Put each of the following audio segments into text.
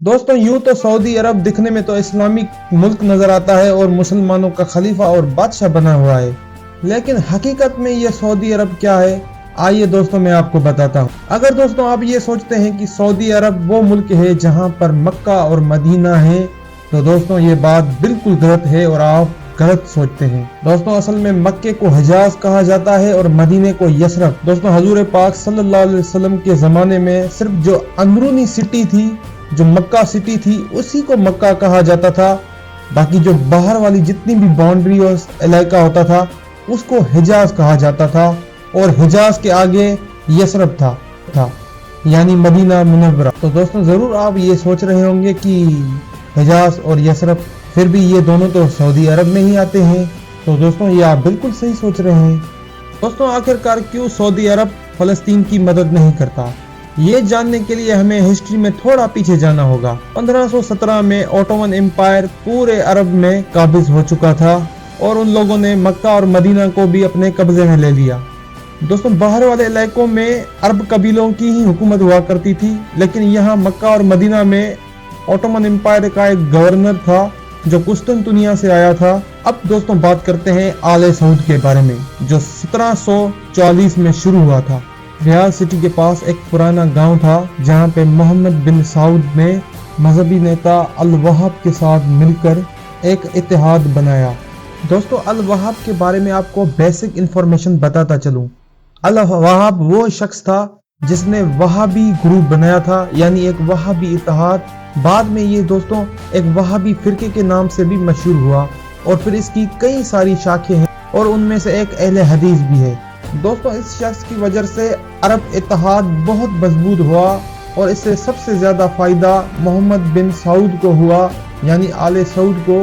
दोस्तों यूं तो सऊदी अरब दिखने में तो इस्लामिक मुल्क नजर आता है और मुसलमानों का खलीफा और बादशाह बना हुआ है, लेकिन हकीकत में ये सऊदी अरब क्या है? आइए दोस्तों मैं आपको बताता हूँ। अगर दोस्तों आप ये सोचते हैं कि सऊदी अरब वो मुल्क है जहाँ पर मक्का और मदीना है, तो दोस्तों ये बात बिल्कुल गलत है और आप गलत सोचते हैं। दोस्तों असल में मक्के को हिजाज कहा जाता है और मदीने को यसरफ। दोस्तों हजूर पाक सल्लल्लाहु अलैहि वसल्लम के जमाने में सिर्फ जो अंदरूनी सिटी थी, जो मक्का सिटी थी, उसी को मक्का कहा जाता था। बाकी जो बाहर वाली जितनी भी बाउंड्री और इलाका होता था उसको हिजाज कहा जाता था और हिजाज के आगे यसरफ था यानी मदीना मुनव्वरा। तो दोस्तों जरूर आप ये सोच रहे होंगे कि हिजाज और यसरफ, फिर भी ये दोनों तो सऊदी अरब में ही आते हैं। तो दोस्तों ये आप बिल्कुल सही सोच रहे हैं। दोस्तों आखिरकार क्यों सऊदी अरब फलस्तीन की मदद नहीं करता, ये जानने के लिए हमें हिस्ट्री में थोड़ा पीछे जाना होगा। 1517 में ओटोमन एम्पायर पूरे अरब में काबिज हो चुका था और उन लोगों ने मक्का और मदीना को भी अपने कब्जे में ले लिया। दोस्तों बाहर वाले इलाकों में अरब कबीलों की ही हुकूमत हुआ करती थी, लेकिन यहाँ मक्का और मदीना में ओटोमन एम्पायर का एक गवर्नर था जो कुस्तुनतुनिया से आया था। अब दोस्तों बात करते हैं आले सऊद के बारे में, जो 1744 में शुरू हुआ था। रियाद सिटी के पास एक पुराना गांव था जहां पे मोहम्मद बिन सऊद ने मजहबी नेता अल वहाब के साथ मिलकर एक इत्तेहाद बनाया। दोस्तों अल वहाब के बारे में आपको बेसिक इंफॉर्मेशन बताता चलूं। अल वहाब वो शख्स था जिसने वहाबी ग्रुप बनाया था, यानी एक वहाबी इत्तेहाद। बाद में ये दोस्तों एक वहाबी फिरके के नाम से भी मशहूर हुआ और फिर इसकी कई सारी शाखें हैं और उनमें से एक अहले हदीस भी है। दोस्तों इस शख्स की वजह से अरब इत्तेहाद बहुत मजबूत हुआ और इससे सबसे ज्यादा फायदा मोहम्मद बिन सऊद को हुआ, यानी आले सऊद को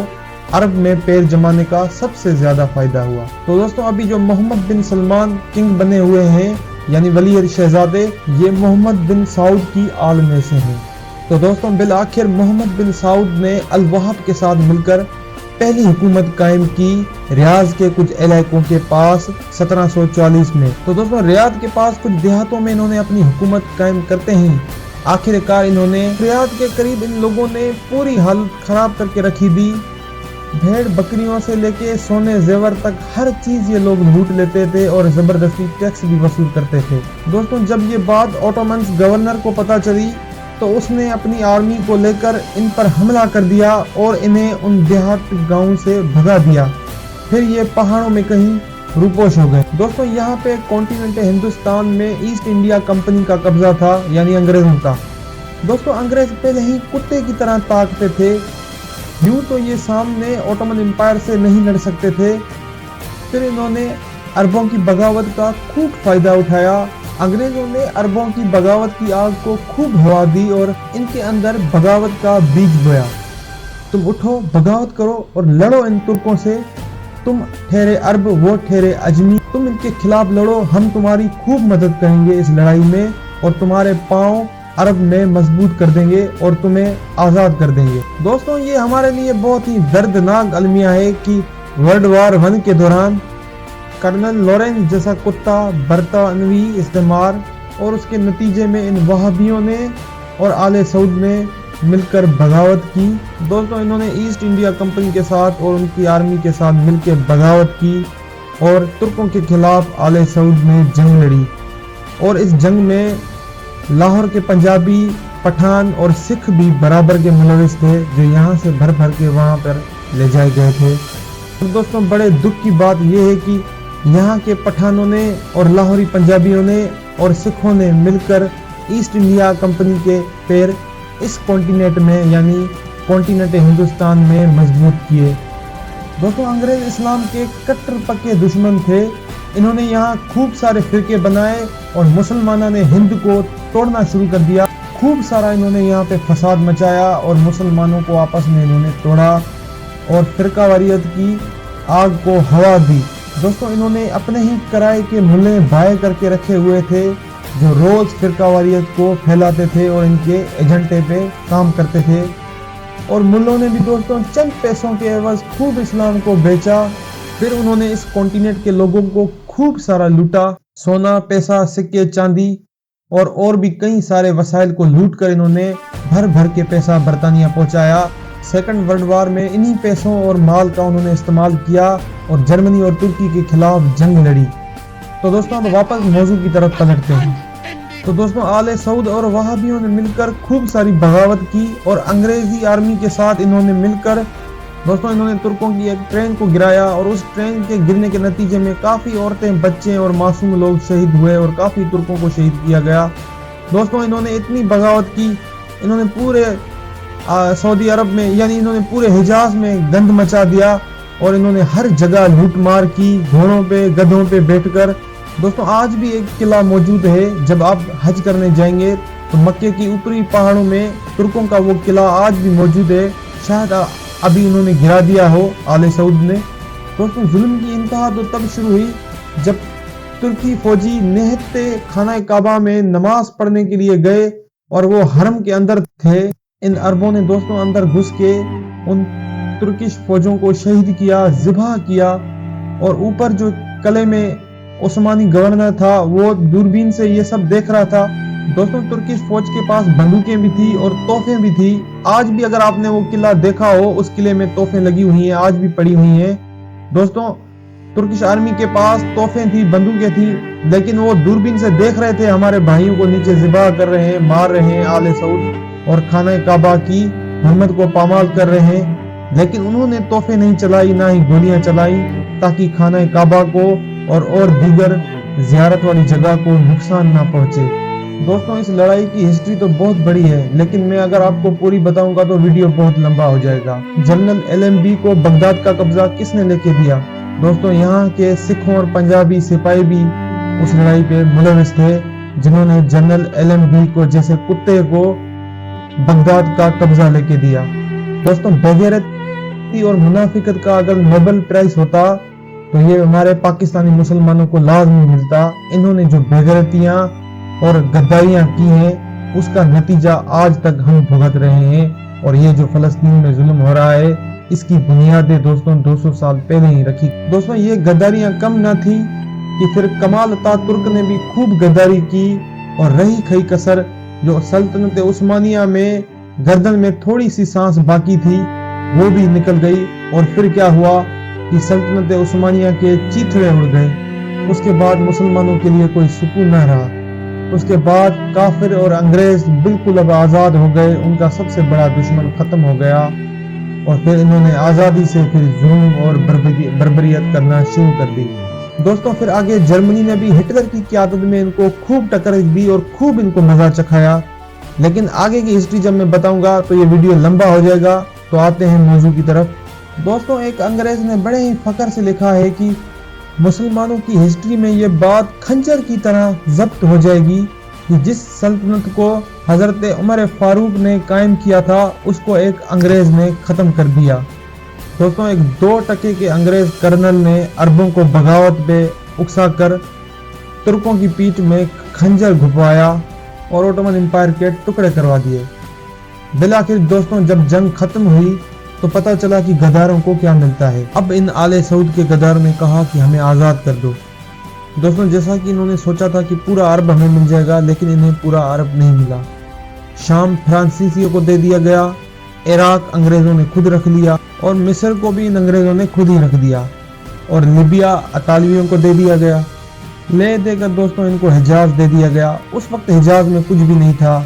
अरब में पैर जमाने का सबसे ज्यादा फायदा हुआ। तो दोस्तों अभी जो मोहम्मद बिन सलमान किंग बने हुए हैं, यानी वली शहजादे, ये मोहम्मद बिन सऊद की आल में से हैं। तो दोस्तों बिल आखिर मोहम्मद बिन सऊद ने अल वहाब के साथ मिलकर पहली हुकूमत कायम की रियाज के कुछ इलाकों के पास 1744 में। तो दोस्तों रियाद के पास कुछ देहातों में इन्होंने अपनी हुकूमत कायम करते ही आखिरकार इन्होंने रियाद के करीब इन लोगों ने पूरी हालत खराब करके रखी थी। भेड़ बकरियों से लेके सोने जेवर तक हर चीज ये लोग लूट लेते थे और जबरदस्ती टैक्स भी वसूल करते थे। दोस्तों जब ये बात ओटोमन गवर्नर को पता चली तो उसने अपनी आर्मी को लेकर इन पर हमला कर दिया और इन्हें उन देहात गांव से भगा दिया। फिर ये पहाड़ों में कहीं रुपोश हो गए। दोस्तों यहाँ पे कॉन्टिनेंट हिंदुस्तान में ईस्ट इंडिया कंपनी का कब्जा था, यानी अंग्रेजों का। दोस्तों अंग्रेज पहले ही कुत्ते की तरह ताकते थे। यूं तो ये सामने ओटोमन एम्पायर से नहीं लड़ सकते थे। फिर इन्होंने अरबों की बगावत का खूब फायदा उठाया। अंग्रेजों ने अरबों की बगावत की आग को खूब हवा दी और इनके अंदर बगावत का बीज बोया। तुम उठो, बगावत करो और लड़ो इन तुर्कों से। तुम ठहरे अरब, वो ठहरे अजमी, तुम इनके खिलाफ लड़ो, हम तुम्हारी खूब मदद करेंगे इस लड़ाई में और तुम्हारे पांव अरब में मजबूत कर देंगे और तुम्हें आजाद कर देंगे। दोस्तों ये हमारे लिए बहुत ही दर्दनाक अलमिया है कि वर्ल्ड वार 1 के दौरान कर्नल लॉरेंस जैसा कुत्ता बरतानवी इस्तेमार और उसके नतीजे में इन वहाबियों ने और आले सऊद ने मिलकर बगावत की। दोस्तों इन्होंने ईस्ट इंडिया कंपनी के साथ और उनकी आर्मी के साथ मिलकर बगावत की और तुर्कों के खिलाफ आले सऊद ने जंग लड़ी और इस जंग में लाहौर के पंजाबी, पठान और सिख भी बराबर के मुलविस थे, जो यहाँ से भर भर के वहाँ पर ले जाए गए थे। तो दोस्तों बड़े दुख की बात यह है कि यहाँ के पठानों ने और लाहौरी पंजाबियों ने और सिखों ने मिलकर ईस्ट इंडिया कंपनी के पैर इस कॉन्टिनेंट में, यानी कॉन्टिनेंट हिंदुस्तान में मजबूत किए। दोस्तों अंग्रेज इस्लाम के कट्टर पक्के दुश्मन थे। इन्होंने यहाँ खूब सारे फिरके बनाए और मुसलमानों ने हिंद को तोड़ना शुरू कर दिया। खूब सारा इन्होंने यहाँ पे फसाद मचाया और मुसलमानों को आपस में इन्होंने तोड़ा और फिरकावारियत की आग को हवा दी। दोस्तों इन्होंने अपने ही किराए के मुल्ले बाय करके रखे हुए थे, जो रोज फिरकावारियत को फैलाते थे और इनके एजेंटे पे काम करते थे। और मुल्लों ने भी दोस्तों चंद पैसों के एवज खूब इस्लाम को बेचा। फिर उन्होंने इस कॉन्टिनेंट के लोगों को खूब सारा लूटा, सोना, पैसा, सिक्के, चांदी और भी कई सारे वसाइल को लूट कर इन्होंने भर भर के पैसा बरतानिया पहुंचाया। सेकंड वर्ल्ड वार में इन्हीं पैसों और माल का उन्होंने इस्तेमाल किया और जर्मनी और तुर्की के खिलाफ जंग लड़ी। तो दोस्तों अब वापस मौजू की तरफ पलटते हैं। तो दोस्तों आले सऊद और वहाबियों ने मिलकर खूब सारी बगावत की और अंग्रेजी आर्मी के साथ इन्होंने मिलकर दोस्तों इन्होंने तुर्कों की एक ट्रेन को गिराया और उस ट्रेन के गिरने के नतीजे में काफ़ी औरतें, बच्चे और मासूम लोग शहीद हुए और काफ़ी तुर्कों को शहीद किया गया। दोस्तों इन्होंने इतनी बगावत की, इन्होंने पूरे सऊदी अरब में यानी इन्होंने पूरे हिजाज में गंद मचा दिया और इन्होंने हर जगह लूटमार की, घोड़ों पे, गधों पे बैठकर। दोस्तों आज भी एक किला मौजूद है, जब आप हज करने जाएंगे तो मक्के की ऊपरी पहाड़ों में तुर्कों का वो किला आज भी मौजूद है। शायद अभी इन्होंने गिरा दिया हो आले सऊद ने। दोस्तों जुल्म की इंतहा तो तब शुरू हुई जब तुर्की फौजी निहत्ते खाना काबा में नमाज पढ़ने के लिए गए और वो हरम के अंदर थे। इन अरबों ने दोस्तों अंदर घुस के उन तुर्किश फौजों को शहीद किया, ज़िबा किया और ऊपर जो किले में उस्मानी गवर्नर था वो दूरबीन से ये सब देख रहा था। दोस्तों तुर्किश फौज के पास बंदूकें भी थी और तोहफे भी थी। आज भी अगर आपने वो किला देखा हो, उस किले में तोहफे लगी हुई हैं, आज भी पड़ी हुई हैं। दोस्तों तुर्किश आर्मी के पास तोहफे थी, बंदूकें थी, लेकिन वो दूरबीन से देख रहे थे हमारे भाइयों को नीचे ज़िबा कर रहे हैं, मार रहे हैं आले सऊद और खाना काबा की हिम्मत को पामाल कर रहे हैं। लेकिन उन्होंने तोहफे नहीं चलाई, ना ही गोलियां चलाई, ताकि खाना काबा को और दीगर जियारत वाली जगह को नुकसान ना पहुंचे। दोस्तों इस लड़ाई की हिस्ट्री तो बहुत बड़ी है, लेकिन मैं अगर आपको पूरी बताऊंगा तो वीडियो बहुत लंबा हो जाएगा। जनरल LMB को बगदाद का कब्जा किसने लेके दिया? दोस्तों यहाँ के सिखों और पंजाबी सिपाही भी उस लड़ाई पे मुलविस थे, जिन्होंने जनरल LMB को जैसे कुत्ते को बगदाद का कब्जा लेके दिया। दोस्तों बेगैरती और मुनाफिकत का अगर नोबेल प्राइज होता तो ये हमारे पाकिस्तानी मुसलमानों को लाजमी मिलता। इन्होंने जो बेगैरतियां और गद्दारियां की हैं उसका नतीजा आज तक हम भुगत रहे हैं। और ये जो फलस्तीन में जुल्म हो रहा है इसकी बुनियादें दोस्तों 200 साल पहले ही रखी। दोस्तों ये गद्दारियां कम न थी कि फिर कमाल अतातुर्क ने भी खूब गद्दारी की और रही खई कसर जो सल्तनत उस्मानिया में गर्दन में थोड़ी सी सांस बाकी थी वो भी निकल गई। और फिर क्या हुआ कि सल्तनत उस्मानिया के चीथड़े उड़ गए। उसके बाद मुसलमानों के लिए कोई सुकून न रहा। उसके बाद काफिर और अंग्रेज बिल्कुल अब आज़ाद हो गए, उनका सबसे बड़ा दुश्मन खत्म हो गया और फिर इन्होंने आज़ादी से फिर जुल्म और बर्बरियत करना शुरू कर दी। दोस्तों फिर आगे जर्मनी ने भी हिटलर की क़यादत में इनको खूब टक्कर दी और खूब इनको मजा चखाया। लेकिन आगे की हिस्ट्री जब मैं बताऊंगा तो ये वीडियो लंबा हो जाएगा। तो आते हैं मौजू की तरफ। दोस्तों एक अंग्रेज ने बड़े ही फख्र से लिखा है कि मुसलमानों की हिस्ट्री में ये बात खंजर की तरह जब्त हो जाएगी कि जिस सल्तनत को हजरत उमर फारूक ने कायम किया था उसको एक अंग्रेज ने ख़त्म कर दिया। दोस्तों एक 2% के अंग्रेज कर्नल ने अरबों को बगावत पे उकसा कर तुर्कों की पीठ में खंजर घुपवाया और ओटोमन एम्पायर के टुकड़े करवा दिए। बिलाखिर दोस्तों जब जंग खत्म हुई तो पता चला कि गद्दारों को क्या मिलता है। अब इन आले सऊद के गद्दारों ने कहा कि हमें आज़ाद कर दो। दोस्तों जैसा कि इन्होंने सोचा था कि पूरा अरब हमें मिल जाएगा, लेकिन इन्हें पूरा अरब नहीं मिला। शाम फ्रांसीसियों को दे दिया गया, इराक अंग्रेजों ने खुद रख लिया और मिस्र को भी इन अंग्रेजों ने खुद ही रख दिया और लीबिया अतालवियों को दे दिया गया। ले देकर दोस्तों इनको हिजाज दे दिया गया। उस वक्त हिजाज में कुछ भी नहीं था,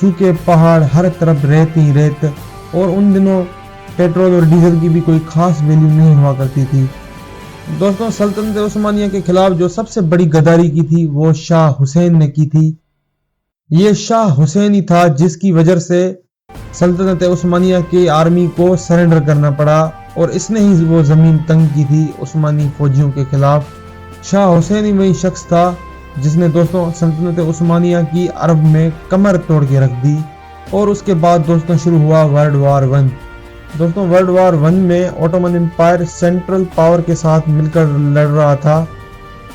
सूखे पहाड़, हर तरफ रेत ही रेत, और उन दिनों पेट्रोल और डीजल की भी कोई खास वैल्यू नहीं हुआ करती थी। दोस्तों सल्तनत उस्मानिया के खिलाफ जो सबसे बड़ी गद्दारी की थी वो शाह हुसैन ने की थी। ये शाह हुसैन ही था जिसकी वजह से सल्तनत उस्मानिया की आर्मी को सरेंडर करना पड़ा और इसने ही वो जमीन तंग की थी उस्मानी फौजियों के खिलाफ। शाह हुसैन ही वही शख्स था जिसने दोस्तों सल्तनत उस्मानिया की अरब में कमर तोड़ के रख दी। और उसके बाद दोस्तों शुरू हुआ वर्ल्ड वार 1। दोस्तों वर्ल्ड वार 1 में ओटोमन एम्पायर सेंट्रल पावर के साथ मिलकर लड़ रहा था।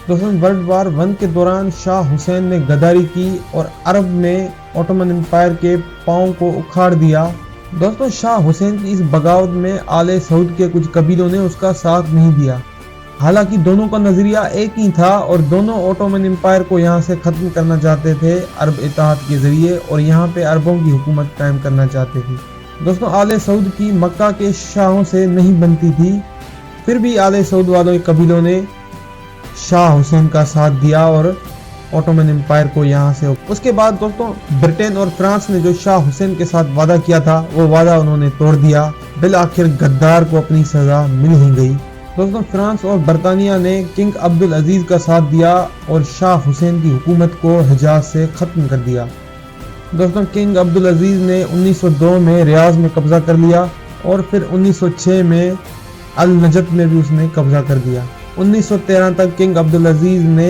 दोस्तों वर्ल्ड वार 1 के दौरान शाह हुसैन ने गद्दारी की और अरब में ओटोमन एम्पायर के पांव को उखाड़ दिया। दोस्तों शाह हुसैन की इस बगावत में आले सऊद के कुछ कबीलों ने उसका साथ नहीं दिया। हालांकि दोनों का नजरिया एक ही था और दोनों ओटोमन एम्पायर को यहाँ से खत्म करना चाहते थे अरब इत्तेहाद के जरिए, और यहाँ पे अरबों की हुकूमत कायम करना चाहते थे। दोस्तों आले सऊद की मक्का के शाहों से नहीं बनती थी, फिर भी आले सऊद वालों के कबीलों ने शाह हुसैन का साथ दिया और ओटोमन एम्पायर को यहाँ से। उसके बाद दोस्तों ब्रिटेन और फ्रांस ने जो शाह हुसैन के साथ वादा किया था वो वादा उन्होंने तोड़ दिया। बिल आखिर गद्दार को अपनी सजा मिल ही गई। दोस्तों फ्रांस और बरतानिया ने किंग अब्दुल अजीज का साथ दिया और शाह हुसैन की हुकूमत को हिजाज से खत्म कर दिया। दोस्तों किंग अब्दुल अजीज ने 1902 में रियाज में कब्जा कर लिया और फिर 1906 में अल नजद में भी उसने कब्जा कर दिया। 1913 तक किंग अब्दुल अजीज ने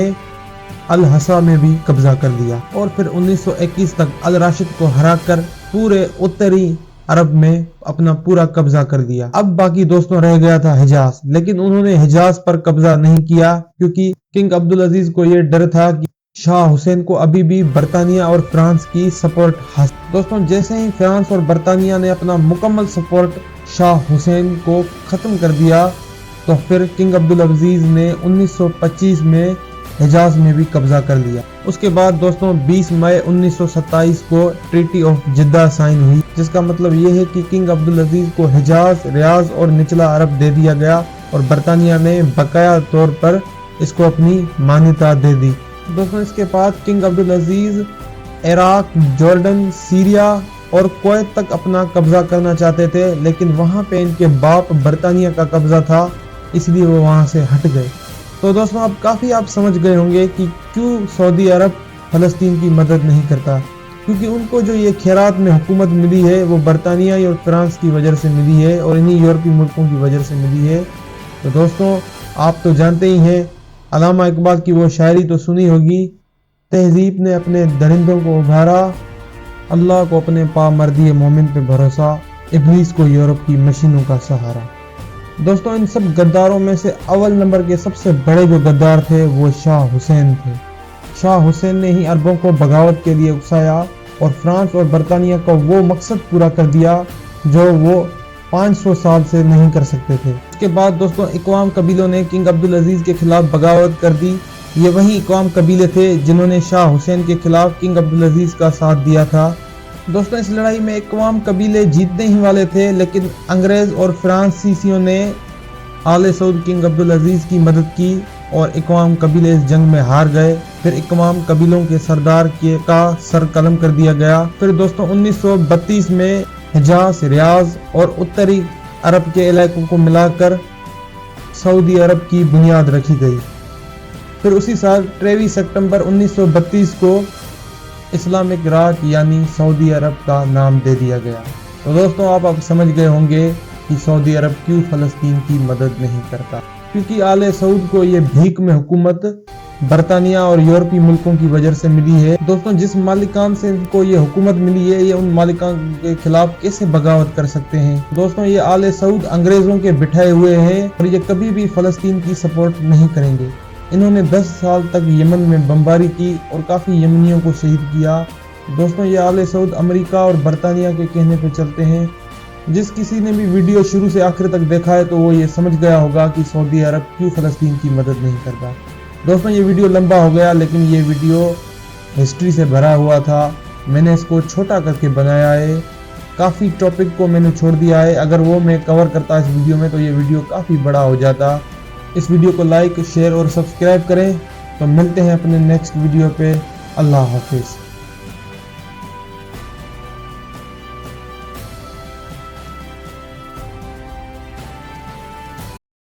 अल हसा में भी कब्जा कर लिया और फिर 1921 तक अल राशिद को हराकर पूरे उत्तरी अरब में अपना पूरा कब्जा कर दिया। अब बाकी दोस्तों रह गया था हिजाज, लेकिन उन्होंने हिजाज पर कब्जा नहीं किया क्योंकि किंग अब्दुल अजीज को यह डर था कि शाह हुसैन को अभी भी बरतानिया और फ्रांस की सपोर्ट हासिल। दोस्तों जैसे ही फ्रांस और बरतानिया ने अपना मुकम्मल सपोर्ट शाह हुसैन को खत्म कर दिया तो फिर किंग अब्दुल अजीज ने 1925 में हिजाज में भी कब्जा कर लिया। उसके बाद दोस्तों 20 मई 1927 को ट्रीटी ऑफ जिद्दा साइन हुई, जिसका मतलब ये है कि किंग अब्दुल अजीज को हिजाज, रियाज और निचला अरब दे दिया गया और बरतानिया ने बकाया तौर पर इसको अपनी मान्यता दे दी। दोस्तों इसके बाद किंग अब्दुल अजीज इराक, जॉर्डन, सीरिया और कुवैत तक अपना कब्जा करना चाहते थे, लेकिन वहां पे इनके बाप बरतानिया का कब्जा था, इसलिए वो वहां से हट गए। तो दोस्तों अब काफ़ी आप समझ गए होंगे कि क्यों सऊदी अरब फ़लस्तीन की मदद नहीं करता, क्योंकि उनको जो ये खैरात में हुकूमत मिली है वो बरतानिया और फ्रांस की वजह से मिली है और इन्हीं यूरोपीय मुल्कों की वजह से मिली है। तो दोस्तों आप तो जानते ही हैं, अल्लामा इकबाल की वो शायरी तो सुनी होगी, तहजीब ने अपने दरिंदों को उभारा, अल्लाह को अपने पा मर्दी मोमिन पे भरोसा, इब्लीस को यूरोप की मशीनों का सहारा। दोस्तों इन सब गद्दारों में से अव्वल नंबर के सबसे बड़े जो गद्दार थे वो शाह हुसैन थे। शाह हुसैन ने ही अरबों को बगावत के लिए उकसाया और फ्रांस और बरतानिया का वो मकसद पूरा कर दिया जो वो 500 साल से नहीं कर सकते थे। उसके बाद दोस्तों इकवाम कबीलों ने किंग अब्दुल अजीज के खिलाफ बगावत कर दी। ये वही इकवाम कबीले थे जिन्होंने शाह हुसैन के खिलाफ किंग अब्दुल अजीज का साथ दिया था। दोस्तों इस लड़ाई में इकवाम कबीले जीतने ही वाले थे, लेकिन अंग्रेज और फ्रांसीसियों ने आले सऊद किंग अब्दुल अजीज की मदद की और इकवाम कबीले इस जंग में हार गए। फिर इकवाम कबीलों के सरदार का सर कलम कर दिया गया। फिर दोस्तों 1932 में हिजाज, रियाज और उत्तरी अरब के इलाकों को मिलाकर सऊदी अरब की बुनियाद रखी गई। फिर उसी साल 23 सितंबर 1932 को इस्लामिक राज यानी सऊदी अरब का नाम दे दिया गया। तो दोस्तों आप अब समझ गए होंगे कि सऊदी अरब क्यों फ़लस्तीन की मदद नहीं करता, क्योंकि आले सऊद को ये भीख में हुकूमत बरतानिया और यूरोपीय मुल्कों की वजह से मिली है। दोस्तों जिस मालिकान से इनको ये हुकूमत मिली है, ये उन मालिकान के खिलाफ कैसे बगावत कर सकते हैं। दोस्तों ये आले सऊद अंग्रेजों के बिठाए हुए हैं और ये कभी भी फ़लस्तीन की सपोर्ट नहीं करेंगे। इन्होंने 10 साल तक यमन में बमबारी की और काफ़ी यमनियों को शहीद किया। दोस्तों ये आले सऊद अमेरिका और बरतानिया के कहने पर चलते हैं। जिस किसी ने भी वीडियो शुरू से आखिर तक देखा है तो वो ये समझ गया होगा कि सऊदी अरब क्यों फ़लस्तीन की मदद नहीं करता। दोस्तों ये वीडियो लंबा हो गया, लेकिन ये वीडियो हिस्ट्री से भरा हुआ था, मैंने इसको छोटा करके बनाया है। काफ़ी टॉपिक को मैंने छोड़ दिया है, अगर वो मैं कवर करता इस वीडियो में तो ये वीडियो काफ़ी बड़ा हो जाता। इस वीडियो को लाइक, शेयर और सब्सक्राइब करें। तो मिलते हैं अपने नेक्स्ट वीडियो पे। अल्लाह हाफिज़।